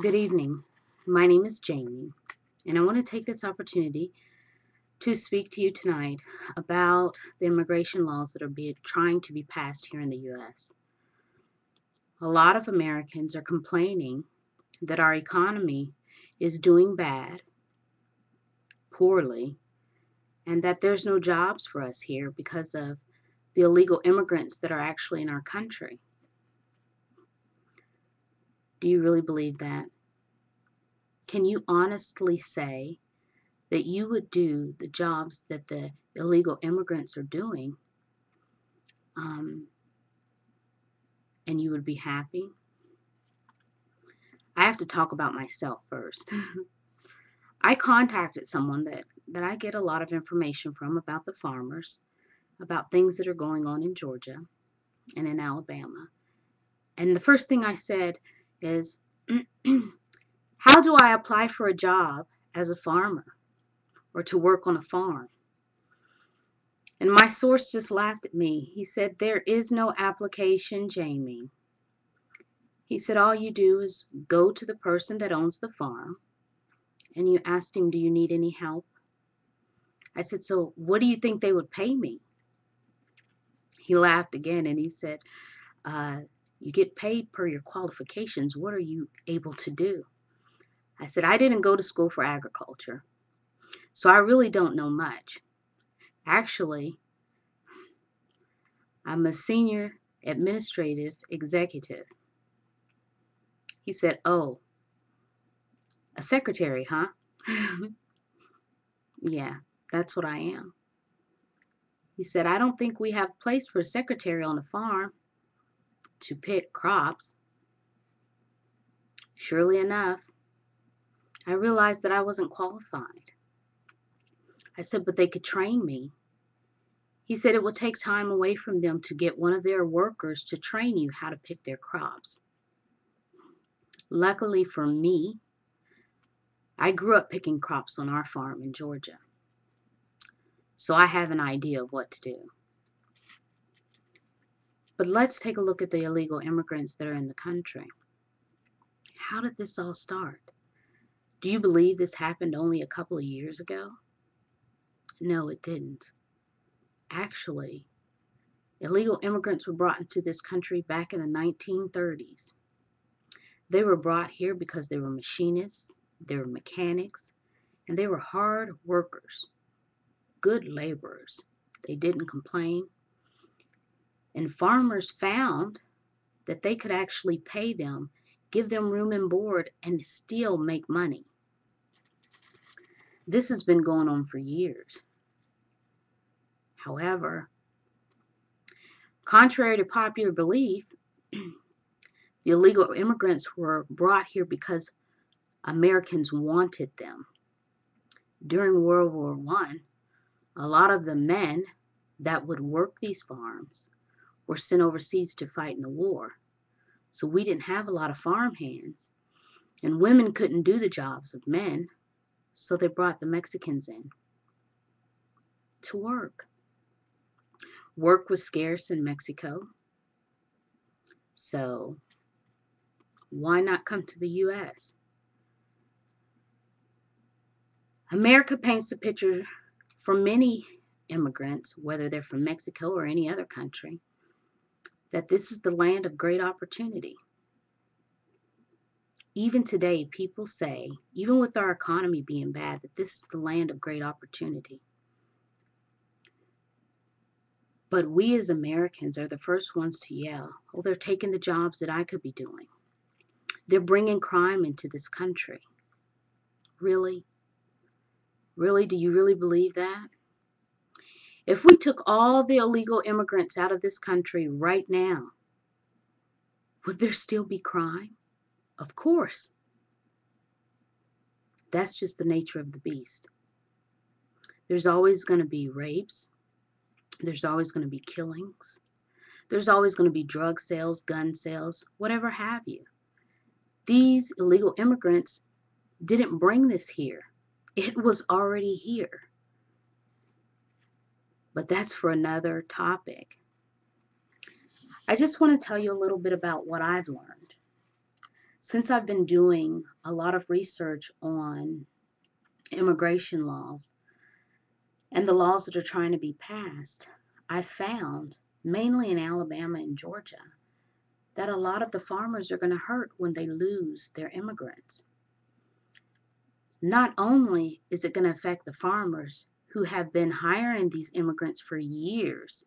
Good evening. My name is Jamie, and I want to take this opportunity to speak to you tonight about the immigration laws that are trying to be passed here in the U.S. A lot of Americans are complaining that our economy is doing bad, poorly, and that there's no jobs for us here because of the illegal immigrants that are actually in our country. Do you really believe that? Can you honestly say that you would do the jobs that the illegal immigrants are doing, um, and you would be happy? I have to talk about myself first. I contacted someone that I get a lot of information from about the farmers, about things that are going on in Georgia and in Alabama. And the first thing I said is, how do I apply for a job as a farmer or to work on a farm? And my source just laughed at me. He said, there is no application, Jamie. He said, all you do is go to the person that owns the farm and you ask him, do you need any help? I said, so what do you think they would pay me? He laughed again and he said, uh, you get paid per your qualifications. What are you able to do? I said, I didn't go to school for agriculture, so I really don't know much. Actually, I'm a senior administrative executive. He said, oh, a secretary, huh? Yeah, that's what I am. He said, I don't think we have a place for a secretary on a farm to pick crops. Surely enough, I realized that I wasn't qualified. I said, but they could train me. He said it would take time away from them to get one of their workers to train you how to pick their crops. Luckily for me, I grew up picking crops on our farm in Georgia, so I have an idea of what to do. But let's take a look at the illegal immigrants that are in the country. How did this all start? Do you believe this happened only a couple of years ago? No, it didn't. Actually, illegal immigrants were brought into this country back in the 1930s. They were brought here because they were machinists, they were mechanics, and they were hard workers, good laborers. They didn't complain. And farmers found that they could actually pay them, give them room and board, and still make money. This has been going on for years. However, contrary to popular belief, the illegal immigrants were brought here because Americans wanted them. During World War I, a lot of the men that would work these farms were sent overseas to fight in the war. So we didn't have a lot of farm hands, and women couldn't do the jobs of men, so they brought the Mexicans in to work. Work was scarce in Mexico, so why not come to the U.S.? America paints a picture for many immigrants, whether they're from Mexico or any other country, that this is the land of great opportunity. Even today, people say, even with our economy being bad, that this is the land of great opportunity. But we as Americans are the first ones to yell, oh, they're taking the jobs that I could be doing. They're bringing crime into this country. Really? Really? Do you really believe that? If we took all the illegal immigrants out of this country right now, would there still be crime? Of course. That's just the nature of the beast. There's always going to be rapes. There's always going to be killings. There's always going to be drug sales, gun sales, whatever have you. These illegal immigrants didn't bring this here. It was already here. But that's for another topic. I just want to tell you a little bit about what I've learned. Since I've been doing a lot of research on immigration laws and the laws that are trying to be passed, I found, mainly in Alabama and Georgia, that a lot of the farmers are going to hurt when they lose their immigrants. Not only is it going to affect the farmers who have been hiring these immigrants for years.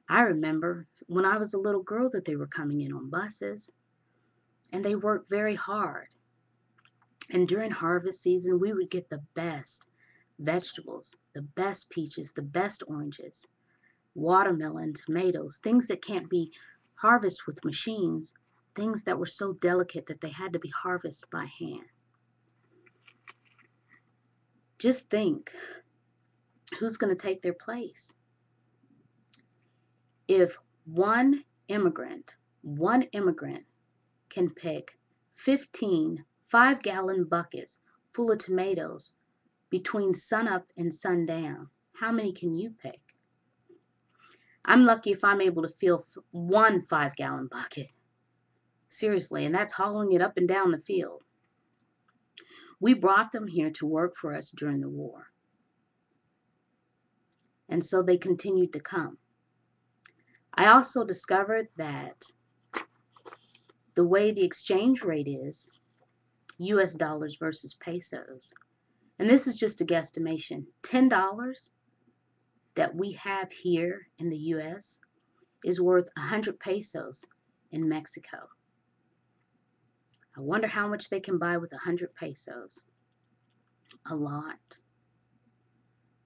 I remember when I was a little girl that they were coming in on buses, and they worked very hard. And during harvest season, we would get the best vegetables, the best peaches, the best oranges, watermelon, tomatoes, things that can't be harvested with machines, things that were so delicate that they had to be harvested by hand. Just think, who's going to take their place? If one immigrant can pick 15 5-gallon buckets full of tomatoes between sunup and sundown, how many can you pick? I'm lucky if I'm able to fill one 5-gallon bucket. Seriously, and that's hauling it up and down the field. We brought them here to work for us during the war. And so they continued to come. I also discovered that the way the exchange rate is, US dollars versus pesos, and this is just a guesstimation, $10 that we have here in the US is worth 100 pesos in Mexico. I wonder how much they can buy with 100 pesos. A lot.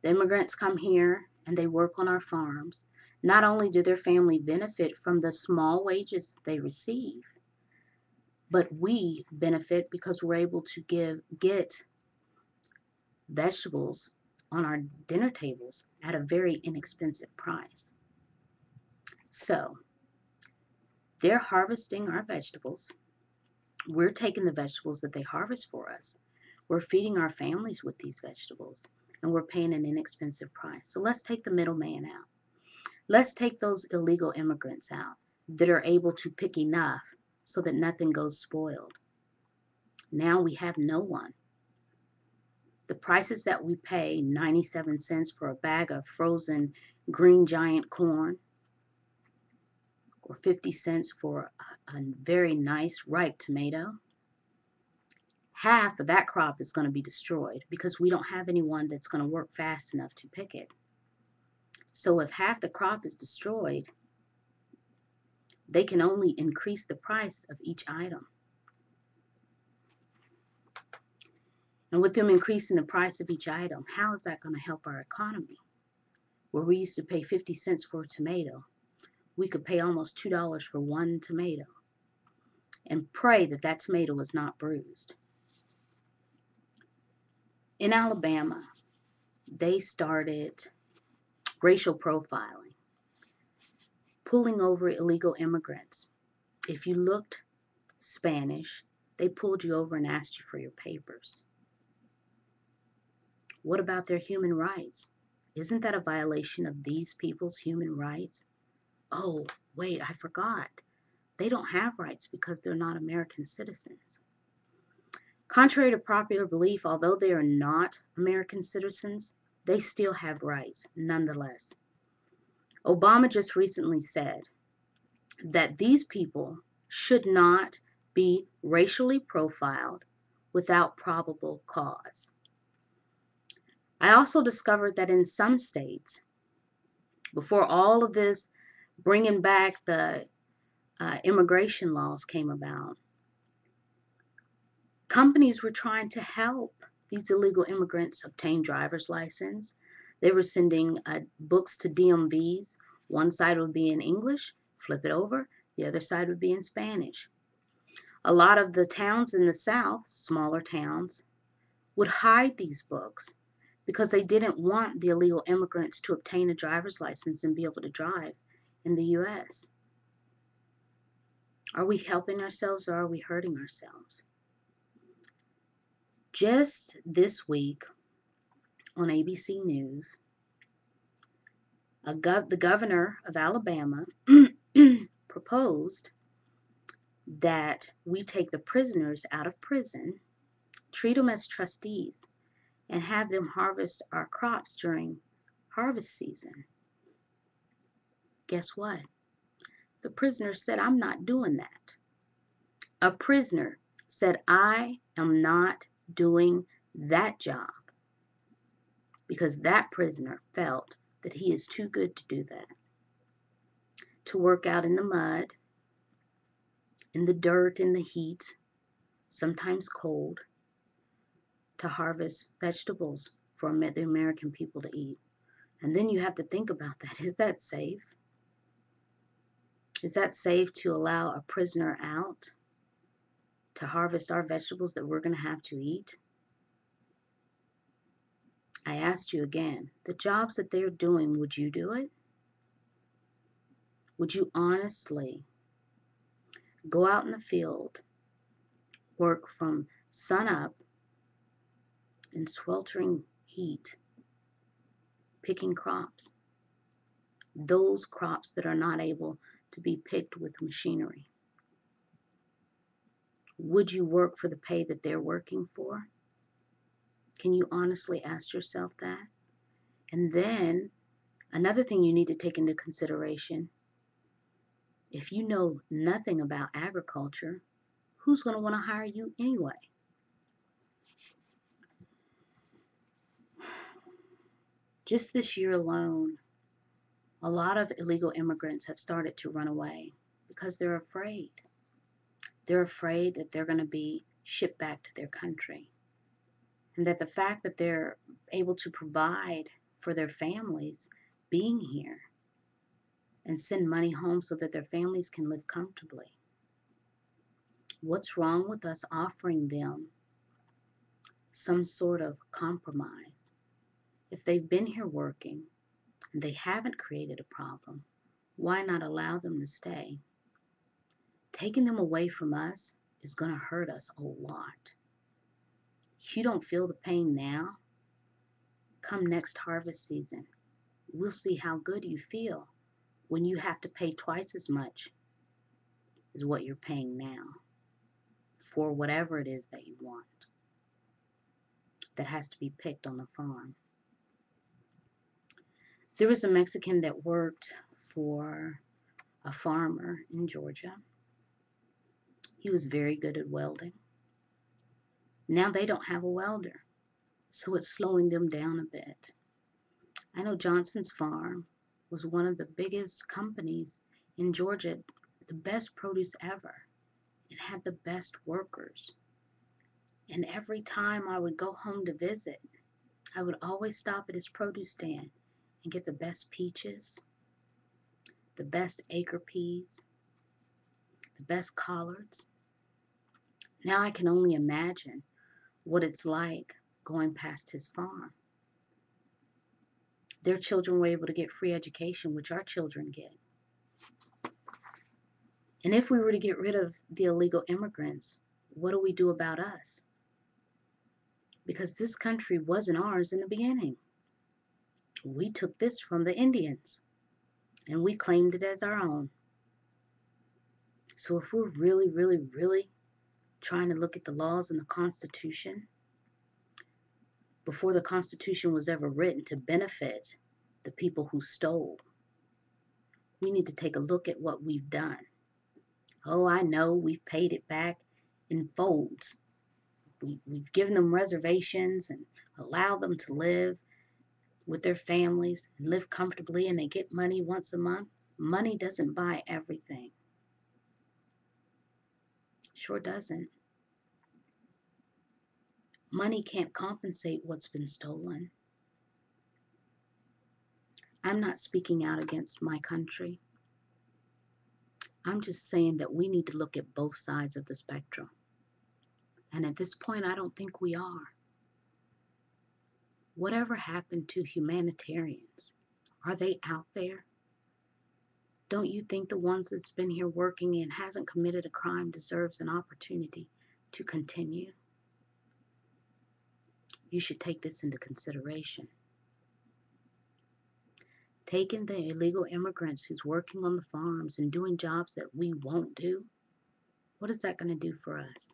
The immigrants come here and they work on our farms. Not only do their family benefit from the small wages they receive, but we benefit because we're able to get vegetables on our dinner tables at a very inexpensive price. So, they're harvesting our vegetables. We're taking the vegetables that they harvest for us. We're feeding our families with these vegetables, and we're paying an inexpensive price. So let's take the middleman out. Let's take those illegal immigrants out that are able to pick enough so that nothing goes spoiled. Now we have no one. The prices that we pay, 97 cents for a bag of frozen green giant corn, or 50 cents for a very nice ripe tomato, half of that crop is going to be destroyed because we don't have anyone that's going to work fast enough to pick it. So if half the crop is destroyed, they can only increase the price of each item. And with them increasing the price of each item, how is that going to help our economy? Where we used to pay 50 cents for a tomato, we could pay almost $2 for one tomato and pray that that tomato is not bruised. In Alabama, they started racial profiling, pulling over illegal immigrants. If you looked Spanish, they pulled you over and asked you for your papers. What about their human rights? Isn't that a violation of these people's human rights? Oh, wait, I forgot. They don't have rights because they're not American citizens. Contrary to popular belief, although they are not American citizens, they still have rights nonetheless. Obama just recently said that these people should not be racially profiled without probable cause. I also discovered that in some states, before all of this bringing back the immigration laws came about, companies were trying to help these illegal immigrants obtain driver's license. They were sending books to DMVs. One side would be in English, flip it over, the other side would be in Spanish. A lot of the towns in the South, smaller towns, would hide these books because they didn't want the illegal immigrants to obtain a driver's license and be able to drive in the U.S. Are we helping ourselves or are we hurting ourselves? Just this week on ABC News, the governor of Alabama proposed that we take the prisoners out of prison, treat them as trustees, and have them harvest our crops during harvest season. Guess what? The prisoner said, I'm not doing that. A prisoner said, I am not doing that job, because that prisoner felt that he is too good to do that. To work out in the mud, in the dirt, in the heat, sometimes cold, to harvest vegetables for the American people to eat. And then you have to think about that. Is that safe? Is that safe to allow a prisoner out to harvest our vegetables that we're going to have to eat? I asked you again, the jobs that they're doing, would you do it? Would you honestly go out in the field, work from sun up in sweltering heat, picking crops, those crops that are not able to be picked with machinery? Would you work for the pay that they're working for? Can you honestly ask yourself that? And then another thing you need to take into consideration, if you know nothing about agriculture, who's going to want to hire you anyway? Just this year alone, a lot of illegal immigrants have started to run away because they're afraid. They're afraid that they're going to be shipped back to their country, and that the fact that they're able to provide for their families being here and send money home so that their families can live comfortably. What's wrong with us offering them some sort of compromise? If they've been here working and they haven't created a problem, why not allow them to stay? Taking them away from us is going to hurt us a lot. You don't feel the pain now. Come next harvest season, we'll see how good you feel when you have to pay twice as much as what you're paying now for whatever it is that you want that has to be picked on the farm. There was a Mexican that worked for a farmer in Georgia. He was very good at welding. Now they don't have a welder, so it's slowing them down a bit. I know Johnson's Farm was one of the biggest companies in Georgia, the best produce ever. It had the best workers. And every time I would go home to visit, I would always stop at his produce stand and get the best peaches, the best acre peas, the best collards. Now I can only imagine what it's like going past his farm. Their children were able to get free education, which our children get. And if we were to get rid of the illegal immigrants, what do we do about us? Because this country wasn't ours in the beginning. We took this from the Indians and we claimed it as our own. So if we're really, really, really trying to look at the laws and the Constitution, before the Constitution was ever written to benefit the people who stole, we need to take a look at what we've done. Oh, I know we've paid it back in folds. We've given them reservations and allowed them to live with their families and live comfortably, and they get money once a month. Money doesn't buy everything. Sure doesn't. Money can't compensate what's been stolen. I'm not speaking out against my country. I'm just saying that we need to look at both sides of the spectrum. And at this point, I don't think we are. Whatever happened to humanitarians? Are they out there? Don't you think the ones that's been here working and hasn't committed a crime deserves an opportunity to continue? You should take this into consideration. Taking the illegal immigrants who's working on the farms and doing jobs that we won't do, What is that going to do for us?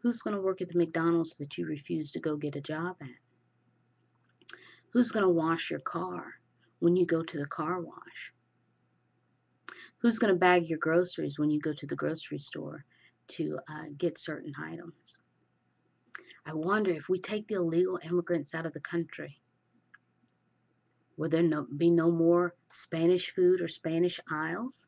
Who's going to work at the McDonald's that you refuse to go get a job at? Who's going to wash your car when you go to the car wash? Who's going to bag your groceries when you go to the grocery store to get certain items? I wonder if we take the illegal immigrants out of the country, will there be no more Spanish food or Spanish aisles?